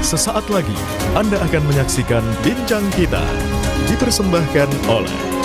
Sesaat lagi Anda akan menyaksikan Bincang Kita, dipersembahkan oleh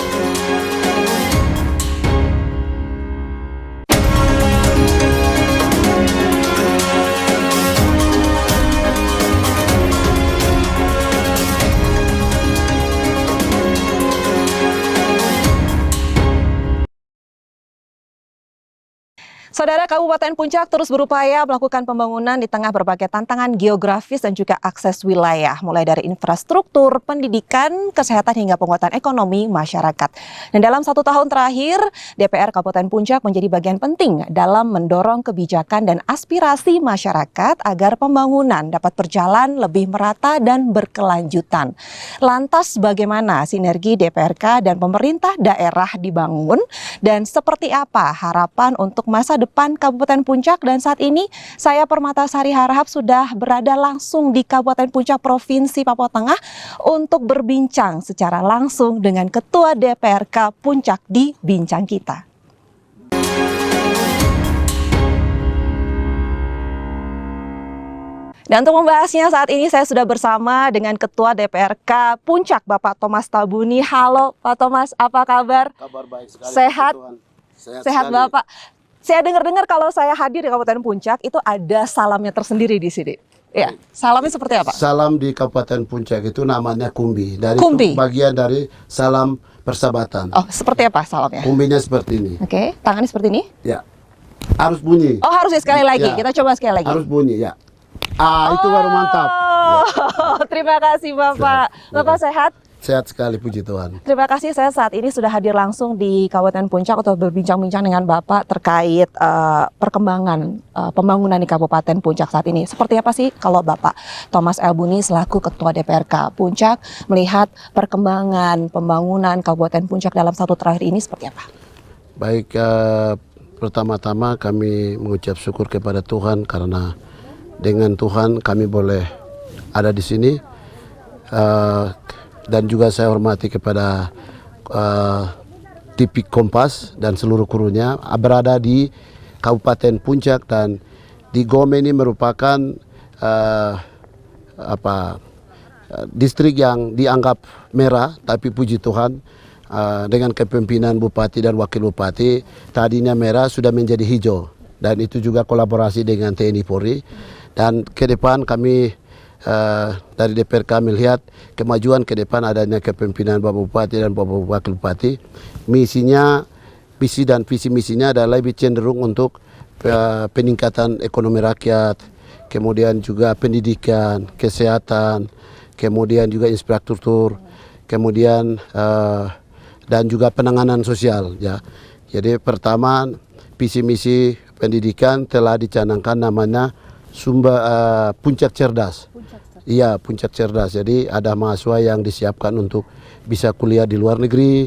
Saudara, Kabupaten Puncak terus berupaya melakukan pembangunan di tengah berbagai tantangan geografis dan juga akses wilayah, mulai dari infrastruktur, pendidikan, kesehatan hingga penguatan ekonomi masyarakat. Dan dalam 1 tahun terakhir, DPR Kabupaten Puncak menjadi bagian penting dalam mendorong kebijakan dan aspirasi masyarakat agar pembangunan dapat berjalan lebih merata dan berkelanjutan. Lantas bagaimana sinergi DPRK dan pemerintah daerah dibangun dan seperti apa harapan untuk masa depan Kabupaten Puncak? Dan saat ini saya Permatasari Harahap sudah berada langsung di Kabupaten Puncak Provinsi Papua Tengah untuk berbincang secara langsung dengan Ketua DPRK Puncak di Bincang Kita. Dan untuk membahasnya saat ini saya sudah bersama dengan Ketua DPRK Puncak, Bapak Thomas Tabuni. Halo Pak Thomas, apa kabar? Kabar baik sekali. Sehat? Sehat Bapak. Saya dengar-dengar kalau saya hadir di Kabupaten Puncak itu ada salamnya tersendiri di sini. Ya, salamnya seperti apa? Salam di Kabupaten Puncak itu namanya kumbi. Dari Kumbi. Itu bagian dari salam persahabatan. Oh, seperti apa salamnya? Kumbinya seperti ini. Oke, tangannya seperti ini? Ya. Harus bunyi. Oh, harus ya, sekali lagi. Ya. Kita coba sekali lagi. Harus bunyi, ya. Itu baru mantap. Oh, terima kasih Bapak. Bapak sehat? Sehat sekali, puji Tuhan. Terima kasih, saya saat ini sudah hadir langsung di Kabupaten Puncak untuk berbincang-bincang dengan Bapak terkait perkembangan pembangunan di Kabupaten Puncak saat ini. Seperti apa sih kalau Bapak Thomas Elbuni selaku Ketua DPRK Puncak melihat perkembangan pembangunan Kabupaten Puncak dalam 1 terakhir ini seperti apa? Baik, pertama-tama kami mengucap syukur kepada Tuhan karena dengan Tuhan kami boleh ada di sini. Dan juga saya hormati kepada TV Kompas dan seluruh krunya berada di Kabupaten Puncak, dan di Gome ini merupakan distrik yang dianggap merah, tapi puji Tuhan dengan kepemimpinan Bupati dan Wakil Bupati tadinya merah sudah menjadi hijau, dan itu juga kolaborasi dengan TNI Polri. Dan ke depan kami dari DPRK melihat kemajuan ke depan adanya kepemimpinan Bapak Bupati dan Bapak Wakil Bupati. Misinya, visi dan visi misinya adalah lebih cenderung untuk peningkatan ekonomi rakyat, kemudian juga pendidikan, kesehatan, kemudian juga infrastruktur, kemudian dan juga penanganan sosial. Ya, jadi pertama visi misi pendidikan telah dicanangkan namanya Puncak Cerdas. Iya, Puncak Cerdas. Jadi ada mahasiswa yang disiapkan untuk bisa kuliah di luar negeri.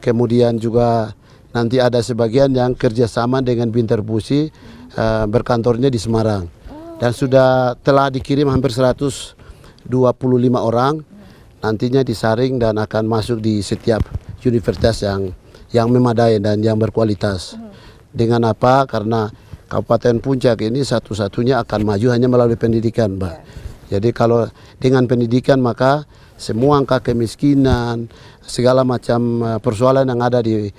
Kemudian juga nanti ada sebagian yang kerjasama dengan Binter Busi, berkantornya di Semarang. Dan telah dikirim hampir 125 orang. Nantinya disaring dan akan masuk di setiap universitas yang memadai dan yang berkualitas. Dengan apa? Karena Kabupaten Puncak ini satu-satunya akan maju hanya melalui pendidikan, Mbak. Jadi kalau dengan pendidikan maka semua angka kemiskinan, segala macam persoalan yang ada di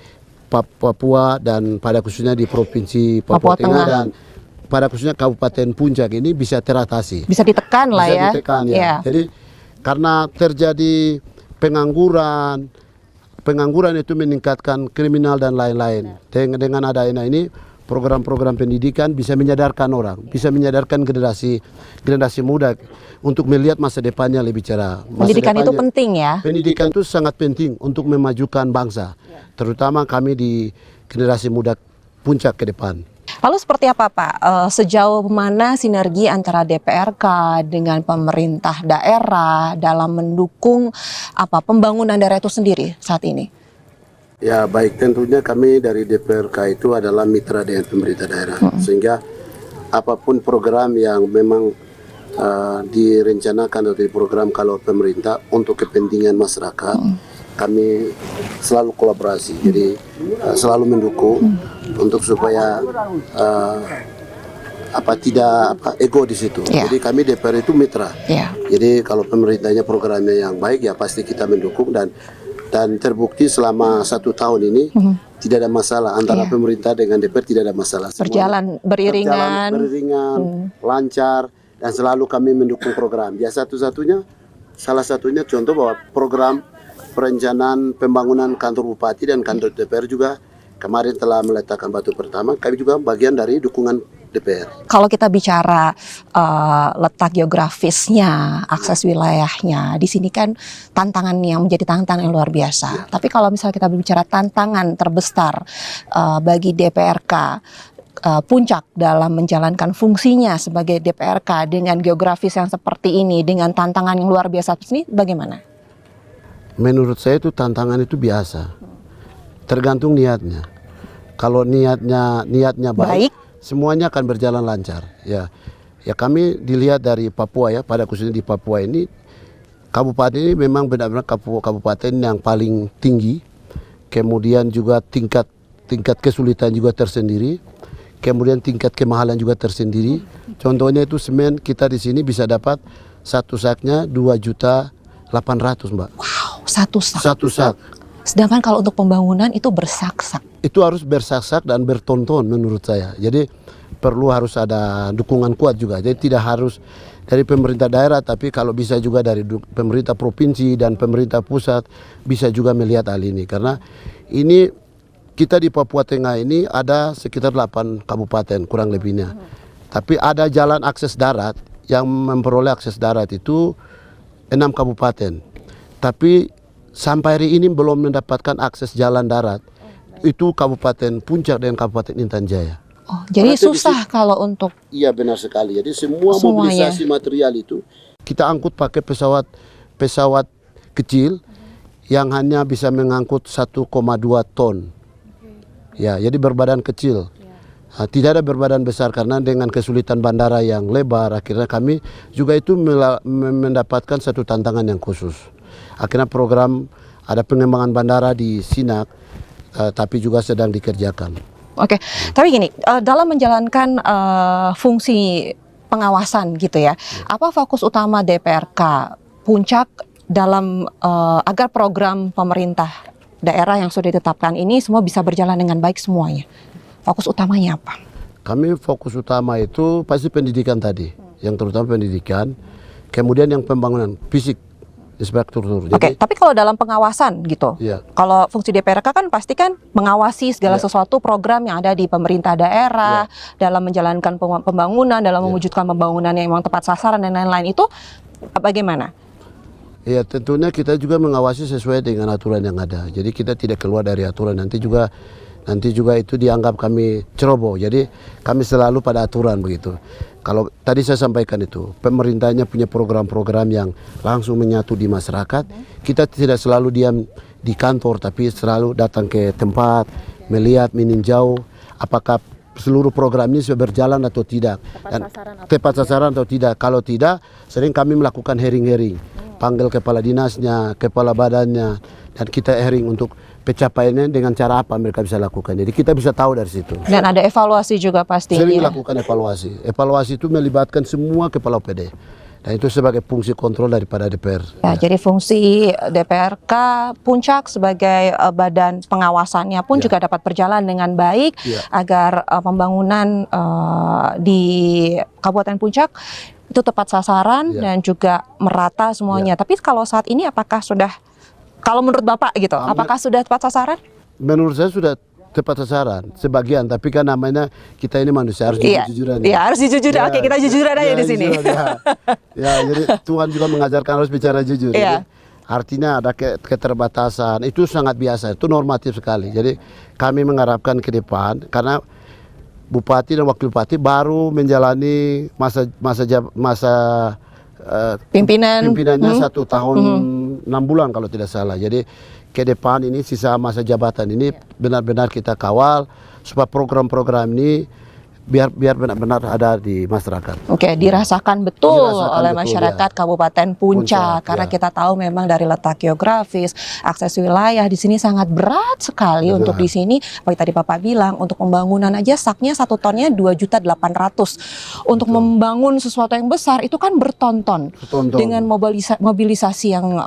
Papua dan pada khususnya di Provinsi Papua Tengah dan pada khususnya Kabupaten Puncak ini bisa teratasi. Bisa ditekan lah ya. Bisa ditekan ya. Yeah. Jadi karena terjadi pengangguran itu meningkatkan kriminal dan lain-lain. Dengan adanya ini program-program pendidikan bisa menyadarkan orang, bisa menyadarkan generasi muda untuk melihat masa depannya lebih cerah. Pendidikan itu penting ya? Pendidikan itu sangat penting untuk memajukan bangsa, terutama kami di generasi muda Puncak ke depan. Lalu seperti apa Pak, sejauh mana sinergi antara DPRK dengan pemerintah daerah dalam mendukung pembangunan daerah itu sendiri saat ini? Ya baik, tentunya kami dari DPRK itu adalah mitra dengan pemerintah daerah, sehingga apapun program yang memang direncanakan atau program kalau pemerintah untuk kepentingan masyarakat, kami selalu kolaborasi, jadi selalu mendukung untuk supaya tidak ego di situ. Yeah. Jadi kami DPR itu mitra. Yeah. Jadi kalau pemerintahnya programnya yang baik ya pasti kita mendukung, dan terbukti selama 1 tahun ini tidak ada masalah antara pemerintah dengan DPR, tidak ada masalah. Berjalan beriringan, lancar, dan selalu kami mendukung program. Ya salah satunya contoh bahwa program perencanaan pembangunan kantor bupati dan kantor DPR juga kemarin telah meletakkan batu pertama. Kami juga bagian dari dukungan DPR. Kalau kita bicara letak geografisnya, akses wilayahnya, di sini kan tantangan yang menjadi tantangan yang luar biasa. Tapi kalau misalnya kita berbicara tantangan terbesar bagi DPRK, Puncak dalam menjalankan fungsinya sebagai DPRK dengan geografis yang seperti ini, dengan tantangan yang luar biasa ini, bagaimana? Menurut saya itu tantangan itu biasa, tergantung niatnya. Kalau niatnya baik, semuanya akan berjalan lancar. Ya kami dilihat dari Papua ya, pada khususnya di Papua ini, kabupaten ini memang benar-benar kabupaten yang paling tinggi. Kemudian juga tingkat kesulitan juga tersendiri. Kemudian tingkat kemahalan juga tersendiri. Contohnya itu semen kita di sini bisa dapat satu saknya 2.800.000, Mbak. Wow, satu sak. Satu sak. Sedangkan kalau untuk pembangunan itu bersak-sak. Itu harus bersak-sak dan bertonton menurut saya. Jadi harus ada dukungan kuat juga. Jadi tidak harus dari pemerintah daerah, tapi kalau bisa juga dari pemerintah provinsi dan pemerintah pusat bisa juga melihat hal ini. Karena ini kita di Papua Tengah ini ada sekitar 8 kabupaten kurang lebihnya. Tapi ada jalan akses darat yang memperoleh akses darat itu 6 kabupaten. Tapi sampai hari ini belum mendapatkan akses jalan darat. Itu Kabupaten Puncak dan Kabupaten Intan Jaya. Oh, jadi susah kalau untuk... Iya benar sekali. Jadi semua mobilisasi material itu kita angkut pakai pesawat kecil yang hanya bisa mengangkut 1,2 ton. Ya, jadi berbadan kecil. Tidak ada berbadan besar karena dengan kesulitan bandara yang lebar, akhirnya kami juga itu mendapatkan satu tantangan yang khusus. Akhirnya program ada pengembangan bandara di Sinak, tapi juga sedang dikerjakan. Oke, tapi gini, dalam menjalankan fungsi pengawasan gitu ya, apa fokus utama DPRK Puncak dalam agar program pemerintah daerah yang sudah ditetapkan ini semua bisa berjalan dengan baik semuanya? Fokus utamanya apa? Kami fokus utama itu pasti pendidikan tadi, yang terutama pendidikan, kemudian yang pembangunan fisik, infrastruktur. Oke, tapi kalau dalam pengawasan gitu, kalau fungsi DPRK kan pasti kan mengawasi segala sesuatu program yang ada di pemerintah daerah, dalam menjalankan pembangunan, dalam mewujudkan pembangunan yang memang tepat sasaran dan lain-lain, itu bagaimana? Ya tentunya kita juga mengawasi sesuai dengan aturan yang ada. Jadi kita tidak keluar dari aturan. Nanti juga itu dianggap kami ceroboh. Jadi kami selalu pada aturan begitu. Kalau tadi saya sampaikan itu, pemerintahnya punya program-program yang langsung menyatu di masyarakat. Kita tidak selalu diam di kantor, tapi selalu datang ke tempat, melihat, meninjau apakah seluruh program ini sudah berjalan atau tidak. Tepat sasaran atau tidak. Kalau tidak, sering kami melakukan hearing-hearing. Panggil kepala dinasnya, kepala badannya, dan kita hearing untuk pencapaiannya dengan cara apa mereka bisa lakukan. Jadi kita bisa tahu dari situ. Dan ada evaluasi juga pastinya. Sering melakukan evaluasi. Evaluasi itu melibatkan semua kepala OPD. Dan itu sebagai fungsi kontrol daripada DPR. Ya, jadi fungsi DPRK Puncak sebagai badan pengawasannya pun juga dapat berjalan dengan baik agar pembangunan di Kabupaten Puncak itu tepat sasaran dan juga merata semuanya. Tapi kalau saat ini apakah sudah, kalau menurut Bapak gitu, apakah sudah tepat sasaran? Menurut saya sudah tepat sasaran sebagian, tapi kan namanya kita ini manusia harus jujur-jujuran. Iya, harus jujur. Oke, kita jujuran aja di sini. Jadi Tuhan juga mengajarkan harus bicara jujur. Jadi, artinya ada keterbatasan, itu sangat biasa, itu normatif sekali. Jadi kami mengharapkan ke depan, karena Bupati dan Wakil Bupati baru menjalani masa pimpinannya 1 tahun 6 bulan kalau tidak salah. Jadi ke depan ini sisa masa jabatan ini benar-benar kita kawal supaya program-program ini biar benar-benar ada di masyarakat. Oke, dirasakan betul Dirasakan oleh betul, masyarakat ya. Kabupaten Puncak, karena ya. kita tahu memang dari letak geografis, akses wilayah di sini sangat berat sekali untuk di sini. Seperti tadi Bapak bilang, untuk pembangunan aja saknya 1 tonnya 2.800.000. Untuk membangun sesuatu yang besar itu kan bertonton dengan mobilisasi yang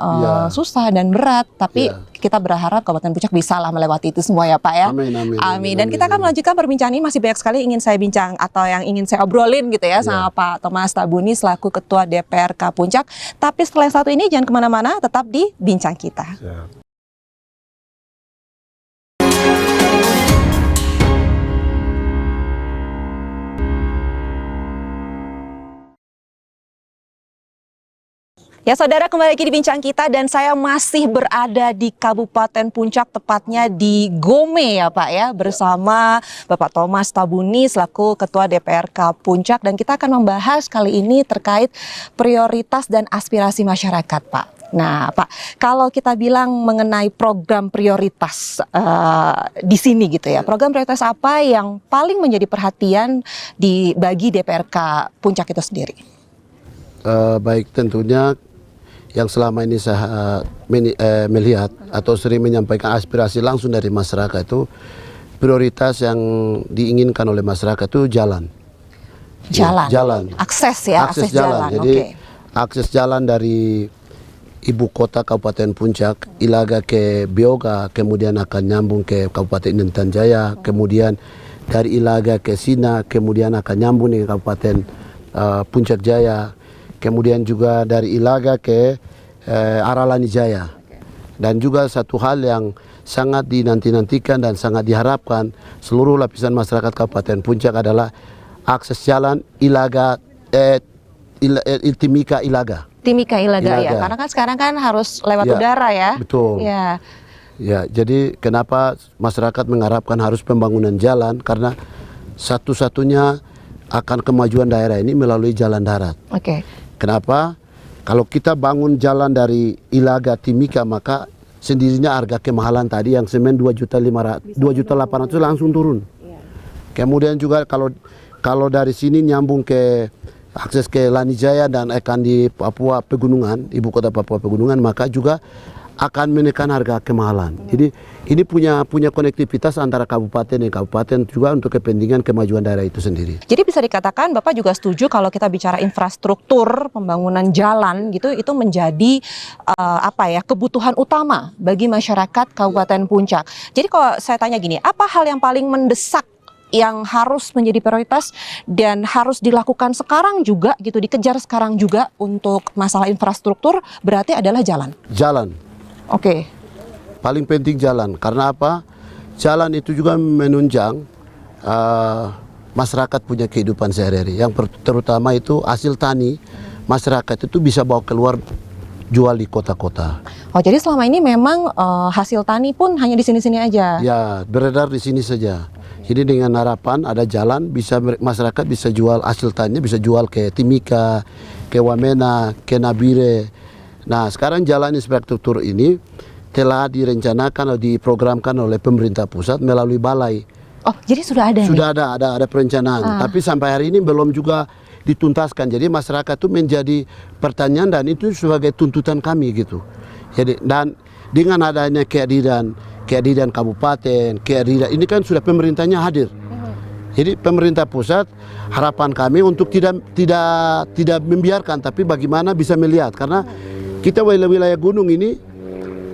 susah dan berat, tapi kita berharap Kabupaten Puncak bisa lah melewati itu semua ya Pak ya. Amin, amin, amin. Dan kita akan melanjutkan perbincangan ini, masih banyak sekali ingin saya bincang atau yang ingin saya obrolin gitu ya sama Pak Thomas Thabuni selaku Ketua DPRK Puncak. Tapi setelah yang satu ini jangan kemana-mana, tetap di Bincang Kita. Ya saudara, kembali lagi di Bincang Kita dan saya masih berada di Kabupaten Puncak, tepatnya di Gome ya Pak ya, bersama Bapak Thomas Thabuni selaku Ketua DPRK Puncak, dan kita akan membahas kali ini terkait prioritas dan aspirasi masyarakat Pak. Nah Pak, kalau kita bilang mengenai program prioritas di sini gitu ya, program prioritas apa yang paling menjadi perhatian bagi DPRK Puncak itu sendiri? Baik, tentunya yang selama ini saya melihat atau sering menyampaikan aspirasi langsung dari masyarakat itu, prioritas yang diinginkan oleh masyarakat itu jalan. Jalan. Akses ya, akses jalan. Jadi akses jalan dari ibu kota Kabupaten Puncak, Ilaga ke Bioga, kemudian akan nyambung ke Kabupaten Intan Jaya, kemudian dari Ilaga ke Sina, kemudian akan nyambung ke Kabupaten Puncak Jaya, kemudian juga dari Ilaga ke Aralani Jaya. Dan juga satu hal yang sangat dinanti-nantikan dan sangat diharapkan seluruh lapisan masyarakat Kabupaten Puncak adalah akses jalan Ilaga Timika Ilaga. Timika Ilaga ya, karena kan sekarang kan harus lewat udara ya. Betul. Ya, jadi kenapa masyarakat mengharapkan harus pembangunan jalan, karena satu-satunya akan kemajuan daerah ini melalui jalan darat. Kenapa? Kalau kita bangun jalan dari Ilaga Timika, maka sendirinya harga kemahalan tadi yang semen 2.800.000 langsung turun. Kemudian juga kalau dari sini nyambung ke akses ke Lanijaya dan akan di Papua Pegunungan, ibu kota Papua Pegunungan, maka juga akan menekan harga kemahalan. Jadi ini punya konektivitas antara kabupaten dan kabupaten juga untuk kepentingan kemajuan daerah itu sendiri. Jadi bisa dikatakan Bapak juga setuju kalau kita bicara infrastruktur, pembangunan jalan gitu, itu menjadi kebutuhan utama bagi masyarakat Kabupaten Puncak. Jadi kalau saya tanya gini, apa hal yang paling mendesak yang harus menjadi prioritas dan harus dilakukan sekarang juga gitu, dikejar sekarang juga untuk masalah infrastruktur, berarti adalah jalan? Jalan. Paling penting jalan, karena apa? Jalan itu juga menunjang masyarakat punya kehidupan sehari-hari. Yang terutama itu hasil tani, masyarakat itu bisa bawa keluar jual di kota-kota. Jadi selama ini memang hasil tani pun hanya di sini-sini aja? Ya, beredar di sini saja. Jadi dengan harapan ada jalan, bisa masyarakat bisa jual hasil taninya, bisa jual ke Timika, ke Wamena, ke Nabire. Nah, sekarang jalan infrastruktur ini telah direncanakan atau diprogramkan oleh pemerintah pusat melalui balai. Jadi sudah ada? Sudah ada perencanaan. Tapi sampai hari ini belum juga dituntaskan. Jadi masyarakat itu menjadi pertanyaan dan itu sebagai tuntutan kami gitu. Jadi dan dengan adanya kehadiran kabupaten, ini kan sudah pemerintahnya hadir. Jadi pemerintah pusat, harapan kami untuk tidak membiarkan, tapi bagaimana bisa melihat, karena kita wilayah gunung ini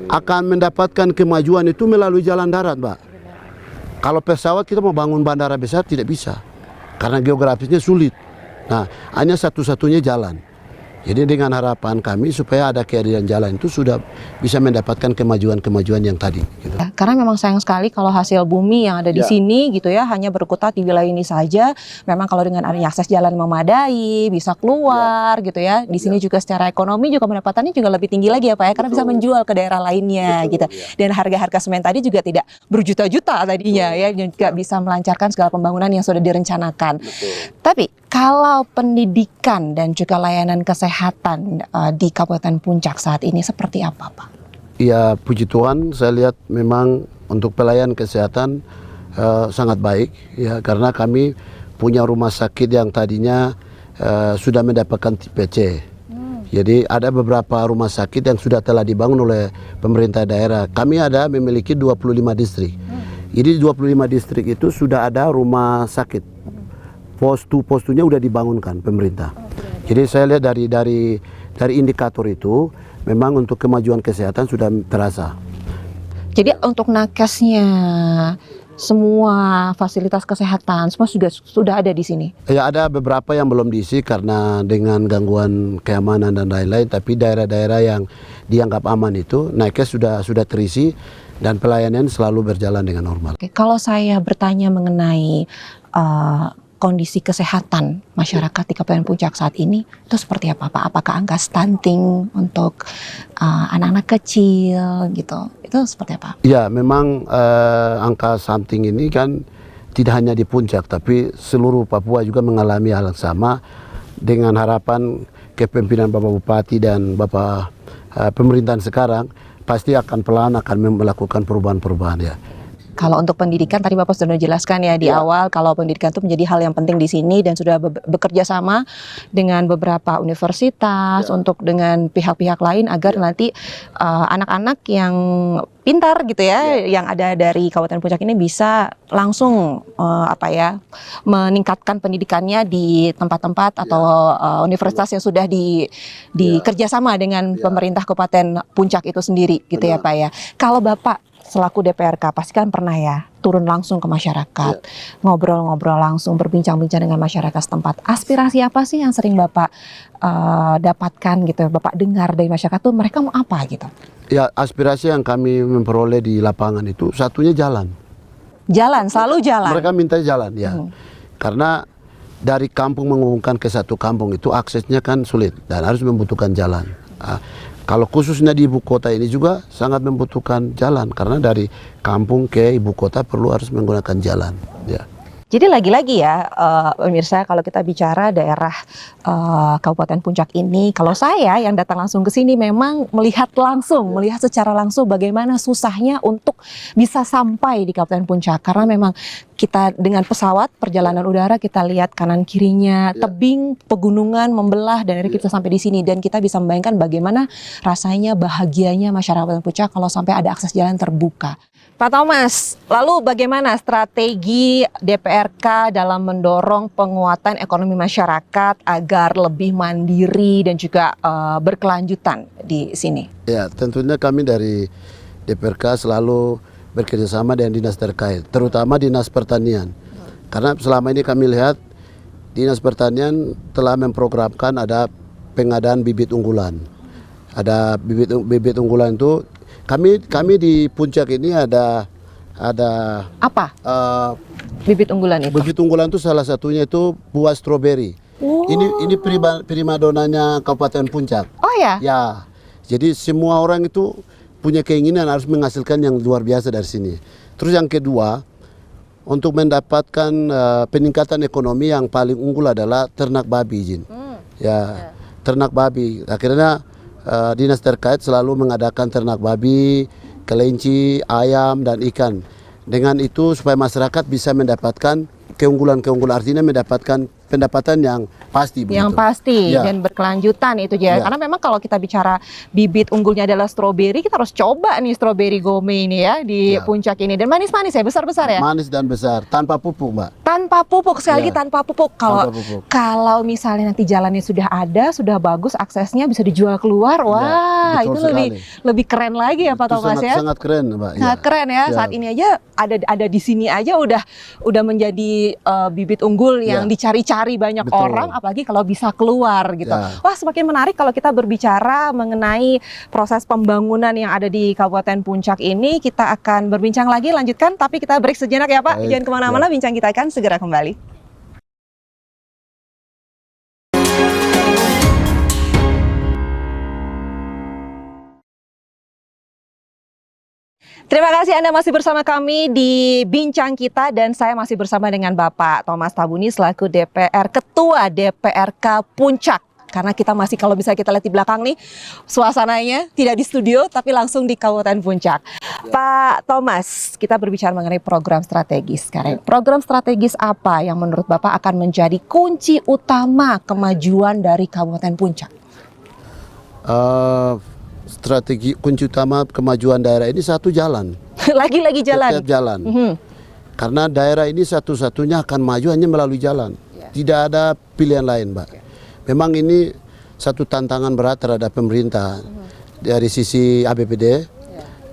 akan mendapatkan kemajuan itu melalui jalan darat, Mbak. Kalau pesawat kita mau bangun bandara besar tidak bisa, karena geografisnya sulit. Nah, hanya satu-satunya jalan. Jadi dengan harapan kami supaya ada kehadiran jalan itu sudah bisa mendapatkan kemajuan-kemajuan yang tadi. Gitu. Karena memang sayang sekali kalau hasil bumi yang ada di sini gitu ya hanya berkutat di wilayah ini saja. Memang kalau dengan adanya akses jalan memadai bisa keluar gitu ya. Di sini juga secara ekonomi juga pendapatannya juga lebih tinggi lagi ya Pak ya, karena bisa menjual ke daerah lainnya gitu. Dan harga-harga semen tadi juga tidak berjuta-juta tadinya ya, dan juga bisa melancarkan segala pembangunan yang sudah direncanakan. Tapi kalau pendidikan dan juga layanan kesehatan di Kabupaten Puncak saat ini seperti apa, Pak? Ya, puji Tuhan, saya lihat memang untuk pelayanan kesehatan sangat baik ya, karena kami punya rumah sakit yang tadinya sudah mendapatkan tipe C. Jadi ada beberapa rumah sakit yang sudah telah dibangun oleh pemerintah daerah. Kami ada memiliki 25 distrik. Jadi 25 distrik itu sudah ada rumah sakit. Postu-postunya sudah dibangunkan pemerintah. Jadi saya lihat dari indikator itu memang untuk kemajuan kesehatan sudah terasa. Jadi untuk nakesnya, semua fasilitas kesehatan semua sudah ada di sini. Ya, ada beberapa yang belum diisi karena dengan gangguan keamanan dan lain-lain, tapi daerah-daerah yang dianggap aman itu nakes sudah terisi dan pelayanan selalu berjalan dengan normal. Oke, kalau saya bertanya mengenai kondisi kesehatan masyarakat di Kabupaten Puncak saat ini itu seperti apa, Pak? Apakah angka stunting untuk anak-anak kecil gitu, itu seperti apa? Ya, memang angka stunting ini kan tidak hanya di Puncak, tapi seluruh Papua juga mengalami hal yang sama. Dengan harapan kepemimpinan Bapak Bupati dan Bapak pemerintahan sekarang pasti akan pelan akan melakukan perubahan-perubahan ya. Kalau untuk pendidikan tadi Bapak sudah jelaskan ya di awal kalau pendidikan itu menjadi hal yang penting di sini dan sudah bekerja sama dengan beberapa universitas untuk dengan pihak-pihak lain agar nanti anak-anak yang pintar gitu ya yang ada dari Kabupaten Puncak ini bisa langsung meningkatkan pendidikannya di tempat-tempat atau universitas yang sudah dikerjasama dengan pemerintah Kabupaten Puncak itu sendiri gitu ya Pak ya. Kalau Bapak selaku DPRK pasti kan pernah ya turun langsung ke masyarakat, ngobrol-ngobrol langsung, berbincang-bincang dengan masyarakat setempat. Aspirasi apa sih yang sering Bapak dapatkan gitu, Bapak dengar dari masyarakat tuh mereka mau apa gitu? Ya, aspirasi yang kami memperoleh di lapangan itu satunya jalan. Jalan, selalu jalan. Mereka minta jalan ya, karena dari kampung menghubungkan ke satu kampung itu aksesnya kan sulit dan harus membutuhkan jalan. Kalau khususnya di ibu kota ini juga sangat membutuhkan jalan karena dari kampung ke ibu kota harus menggunakan jalan. Ya. Jadi lagi-lagi ya pemirsa kalau kita bicara daerah Kabupaten Puncak ini, kalau saya yang datang langsung ke sini memang melihat secara langsung bagaimana susahnya untuk bisa sampai di Kabupaten Puncak karena memang kita dengan pesawat perjalanan udara kita lihat kanan kirinya tebing pegunungan membelah dan akhirnya kita sampai di sini dan kita bisa membayangkan bagaimana rasanya bahagianya masyarakat Kabupaten Puncak kalau sampai ada akses jalan terbuka. Pak Thomas, lalu bagaimana strategi DPRK dalam mendorong penguatan ekonomi masyarakat agar lebih mandiri dan juga berkelanjutan di sini? Ya, tentunya kami dari DPRK selalu bekerjasama dengan dinas terkait, terutama dinas pertanian. Karena selama ini kami lihat dinas pertanian telah memprogramkan ada pengadaan bibit unggulan. Ada bibit unggulan itu kami di Puncak ini ada apa? Bibit unggulan itu. Bibit unggulan itu salah satunya itu buah stroberi. Oh. Ini primadonanya Kabupaten Puncak. Oh ya? Ya. Jadi semua orang itu punya keinginan harus menghasilkan yang luar biasa dari sini. Terus yang kedua, untuk mendapatkan peningkatan ekonomi yang paling unggul adalah ternak babi, Jin. Ternak babi. Akhirnya dinas terkait selalu mengadakan ternak babi, kelinci, ayam, dan ikan. Dengan itu supaya masyarakat bisa mendapatkan keunggulan-keunggulan, artinya mendapatkan pendapatan yang pasti. Yang pasti dan berkelanjutan itu ya. Karena memang kalau kita bicara bibit unggulnya adalah stroberi, kita harus coba nih stroberi Gome ini ya di Puncak ini. Dan manis-manis ya, besar-besar ya? Manis dan besar, tanpa pupuk Mbak. Tanpa pupuk, sekali lagi tanpa pupuk. Kalau misalnya nanti jalannya sudah ada, sudah bagus, aksesnya bisa dijual keluar, wah itu lebih keren lagi ya Pak Thomas ya? Sangat keren Mbak. Sangat keren ya, saat ini aja ada di sini aja udah menjadi bibit unggul yang dicari-cari banyak orang, apalagi kalau bisa keluar gitu. Wah, semakin menarik kalau kita berbicara mengenai proses pembangunan yang ada di Kabupaten Puncak ini. Kita akan berbincang lagi, lanjutkan, tapi kita break sejenak ya Pak. Jangan kemana-mana, bincang kita akan segera kembali. Terima kasih Anda masih bersama kami di Bincang Kita dan saya masih bersama dengan Bapak Thomas Tabuni selaku Ketua DPRK Puncak. karena kita masih, kalau bisa kita lihat di belakang nih, suasananya tidak di studio tapi langsung di Kabupaten Puncak. Pak Thomas, kita berbicara mengenai program strategis sekarang. Program strategis apa yang menurut Bapak akan menjadi kunci utama kemajuan dari Kabupaten Puncak? Strategi kunci utama kemajuan daerah ini satu jalan. Lagi-lagi jalan. Setiap jalan. Karena daerah ini satu-satunya akan maju hanya melalui jalan. Tidak ada pilihan lain, Mbak. Memang ini satu tantangan berat terhadap pemerintah dari sisi APBD,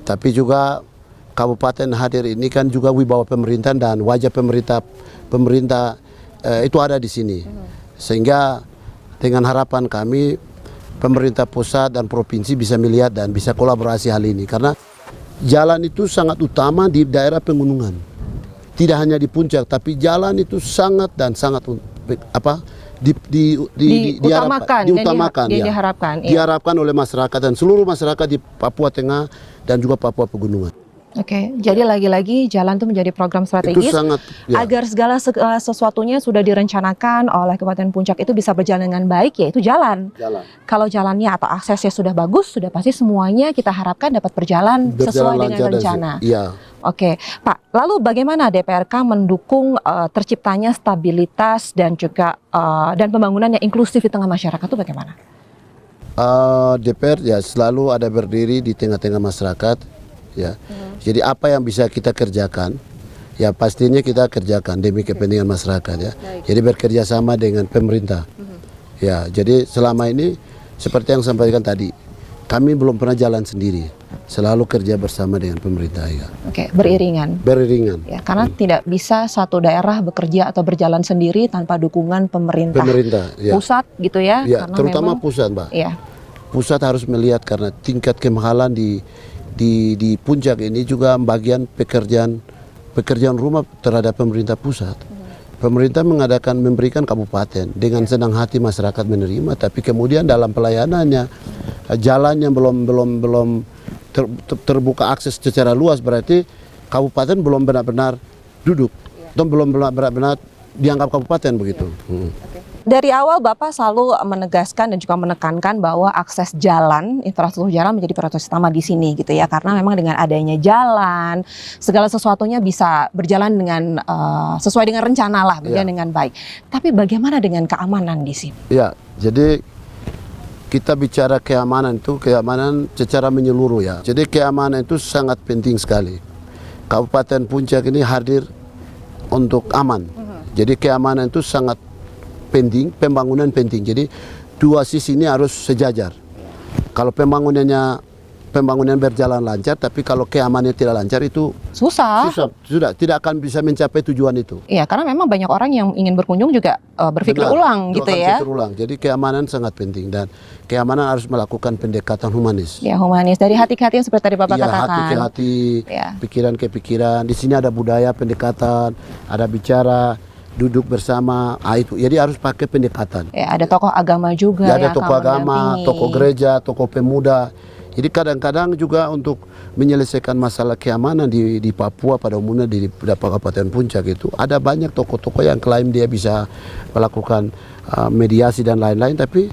tapi juga kabupaten hadir ini kan juga wibawa pemerintahan dan wajah pemerintah itu ada di sini. Sehingga dengan harapan kami pemerintah pusat dan provinsi bisa melihat dan bisa kolaborasi hal ini, karena jalan itu sangat utama di daerah pegunungan. Tidak hanya di puncak, tapi jalan itu sangat dan sangat diharapkan oleh masyarakat dan seluruh masyarakat di Papua Tengah dan juga Papua Pegunungan. Oke, jadi lagi-lagi jalan itu menjadi program strategis Itu sangat, agar segala sesuatunya sudah direncanakan oleh Kabupaten Puncak itu bisa berjalan dengan baik, yaitu jalan. Kalau jalannya atau aksesnya sudah bagus, sudah pasti semuanya kita harapkan dapat berjalan sesuai dengan rencana. Iya. Oke, Pak. Lalu bagaimana DPRK mendukung terciptanya stabilitas dan juga dan pembangunan yang inklusif di tengah masyarakat itu bagaimana? DPR ya selalu ada berdiri di tengah-tengah masyarakat. Ya, jadi apa yang bisa kita kerjakan, ya pastinya kita kerjakan demi kepentingan masyarakat ya. Jadi bekerja sama dengan pemerintah. Ya, jadi selama ini seperti yang sampaikan tadi, kami belum pernah jalan sendiri, selalu kerja bersama dengan pemerintah ya. Oke, beriringan. Beriringan. Ya, karena tidak bisa satu daerah bekerja atau berjalan sendiri tanpa dukungan pemerintah. Ya. Pusat gitu ya. Ya, karena terutama memang, pusat, Mbak. Ya. Pusat harus melihat karena tingkat kemahalan di puncak ini juga bagian pekerjaan rumah terhadap pemerintah pusat. Pemerintah memberikan kabupaten dengan senang hati masyarakat menerima, tapi kemudian dalam pelayanannya jalan yang belum terbuka akses secara luas, berarti kabupaten belum benar-benar duduk, atau belum benar-benar dianggap kabupaten begitu. Dari awal Bapak selalu menegaskan dan juga menekankan bahwa akses jalan, infrastruktur jalan menjadi prioritas utama di sini gitu ya, karena memang dengan adanya jalan segala sesuatunya bisa berjalan dengan sesuai dengan rencana lah, berjalan dengan baik. Tapi bagaimana dengan keamanan di sini? Ya, jadi kita bicara keamanan secara menyeluruh ya. Jadi keamanan itu sangat penting sekali. Kabupaten Puncak ini hadir untuk aman. Jadi keamanan itu sangat penting, pembangunan penting. Jadi dua sisi ini harus sejajar. Kalau pembangunan berjalan lancar, tapi kalau keamanannya tidak lancar itu susah, tidak akan bisa mencapai tujuan itu. Iya, karena memang banyak orang yang ingin berkunjung juga berpikir ulang gitu ya. Jadi keamanan sangat penting dan keamanan harus melakukan pendekatan humanis. Ya, humanis dari hati ke hati yang seperti tadi Bapak katakan. Hati ke hati, pikiran ke pikiran. Di sini ada budaya pendekatan, ada bicara, duduk bersama, itu. Jadi harus pakai pendekatan. Ya, ada tokoh agama juga. Ya, ada tokoh agama, tokoh gereja, tokoh pemuda. Jadi kadang-kadang juga untuk menyelesaikan masalah keamanan di Papua pada umumnya di Kabupaten Puncak itu ada banyak tokoh-tokoh yang klaim dia bisa melakukan mediasi dan lain-lain, tapi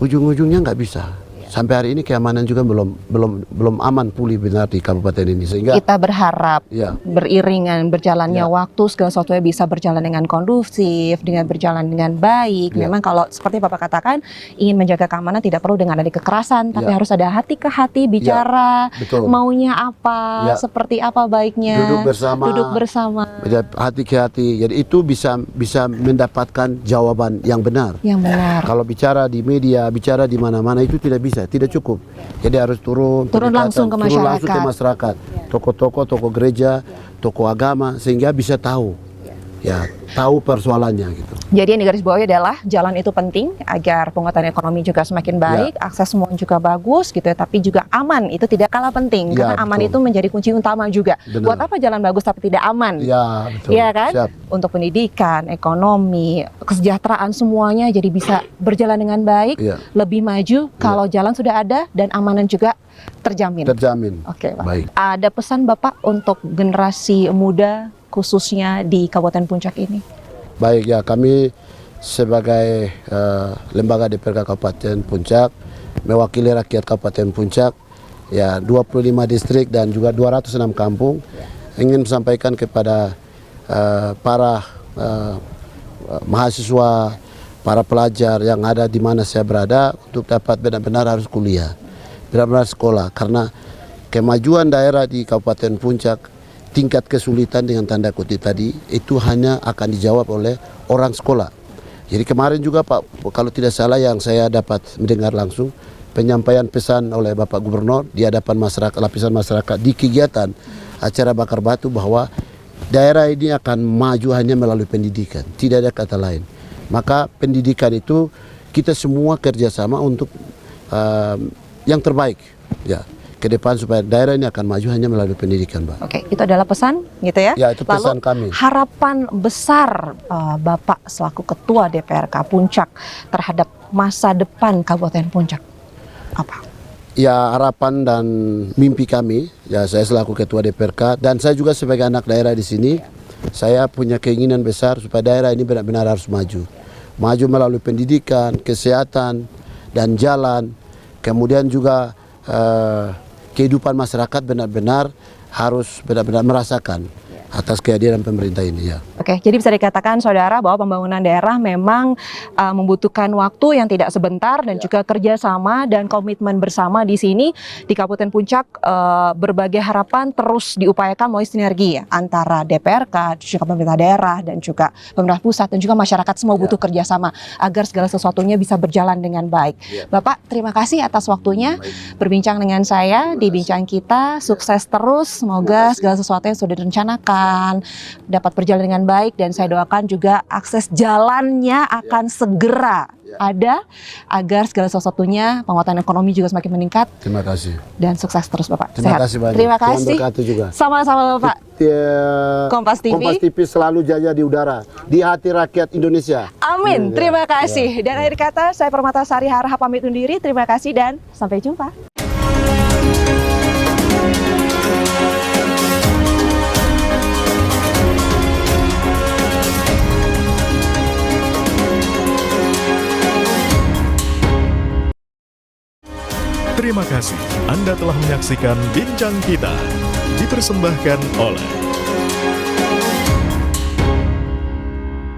ujung-ujungnya nggak bisa. Sampai hari ini keamanan juga belum aman pulih benar di kabupaten ini, sehingga kita berharap beriringan berjalannya waktu segala sesuatunya bisa berjalan dengan kondusif, dengan berjalan dengan baik. Memang kalau seperti Bapak katakan ingin menjaga keamanan tidak perlu dengan ada kekerasan, tapi harus ada hati ke hati bicara, maunya apa, seperti apa baiknya, duduk bersama, hati ke hati. Jadi itu bisa mendapatkan jawaban yang benar. Kalau bicara di media, bicara di mana-mana itu tidak cukup. Jadi harus turun langsung ke masyarakat. Tokoh-tokoh, tokoh gereja, tokoh agama, sehingga bisa tahu. Ya, tahu persoalannya gitu. Jadi yang digarisbawahi adalah jalan itu penting agar penguatan ekonomi juga semakin baik, akses semua juga bagus gitu ya, tapi juga aman itu tidak kalah penting karena aman itu menjadi kunci utama juga. Buat apa jalan bagus tapi tidak aman? Ya, betul. Iya kan? Untuk pendidikan, ekonomi, kesejahteraan semuanya jadi bisa berjalan dengan baik, lebih maju kalau jalan sudah ada dan amanan juga terjamin. Oke, Pak. Baik. Ada pesan Bapak untuk generasi muda khususnya di Kabupaten Puncak ini? Baik ya, kami sebagai lembaga DPRK Kabupaten Puncak, mewakili rakyat Kabupaten Puncak, ya 25 distrik dan juga 206 kampung, ingin sampaikan kepada para mahasiswa, para pelajar yang ada di mana saya berada untuk dapat benar-benar harus kuliah, benar-benar sekolah, karena kemajuan daerah di Kabupaten Puncak, tingkat kesulitan dengan tanda kutip tadi itu hanya akan dijawab oleh orang sekolah. Jadi kemarin juga Pak, kalau tidak salah yang saya dapat mendengar langsung penyampaian pesan oleh Bapak Gubernur di hadapan masyarakat, lapisan masyarakat di kegiatan acara bakar batu bahwa daerah ini akan maju hanya melalui pendidikan, tidak ada kata lain. Maka pendidikan itu kita semua kerjasama untuk yang terbaik ya ke depan supaya daerah ini akan maju hanya melalui pendidikan, Mbak. Oke, itu adalah pesan gitu ya? Ya, itu pesan kami. Harapan besar Bapak selaku Ketua DPRK Puncak terhadap masa depan Kabupaten Puncak apa? Ya, harapan dan mimpi kami, ya saya selaku Ketua DPRK dan saya juga sebagai anak daerah di sini, saya punya keinginan besar supaya daerah ini benar-benar harus maju. Maju melalui pendidikan, kesehatan, dan jalan. Kemudian juga kehidupan masyarakat benar-benar harus benar-benar merasakan atas kehadiran pemerintah ini ya. Oke, jadi bisa dikatakan saudara bahwa pembangunan daerah memang membutuhkan waktu yang tidak sebentar dan juga kerjasama dan komitmen bersama di sini di Kabupaten Puncak. Berbagai harapan terus diupayakan melalui sinergi ya, antara DPRK, juga pemerintah daerah dan juga pemerintah pusat dan juga masyarakat semua butuh kerjasama agar segala sesuatunya bisa berjalan dengan baik. Bapak, terima kasih atas waktunya berbincang dengan saya di Bincang Kita. Sukses terus, semoga segala sesuatu yang sudah direncanakan dapat berjalan dengan baik dan saya doakan juga akses jalannya akan segera ada agar segala sesuatunya penguatan ekonomi juga semakin meningkat. Terima kasih. Dan sukses terus Bapak. Terima Sehat. kasih banyak. Terima kasih. Tuhan berkati juga. Sama-sama Bapak. Kompas TV. Kompas TV selalu jaya di udara, di hati rakyat Indonesia. Amin. Terima kasih. Dan akhir kata saya Permatasari Harha pamit undur diri. Terima kasih dan sampai jumpa. Terima kasih Anda telah menyaksikan Bincang Kita, dipersembahkan oleh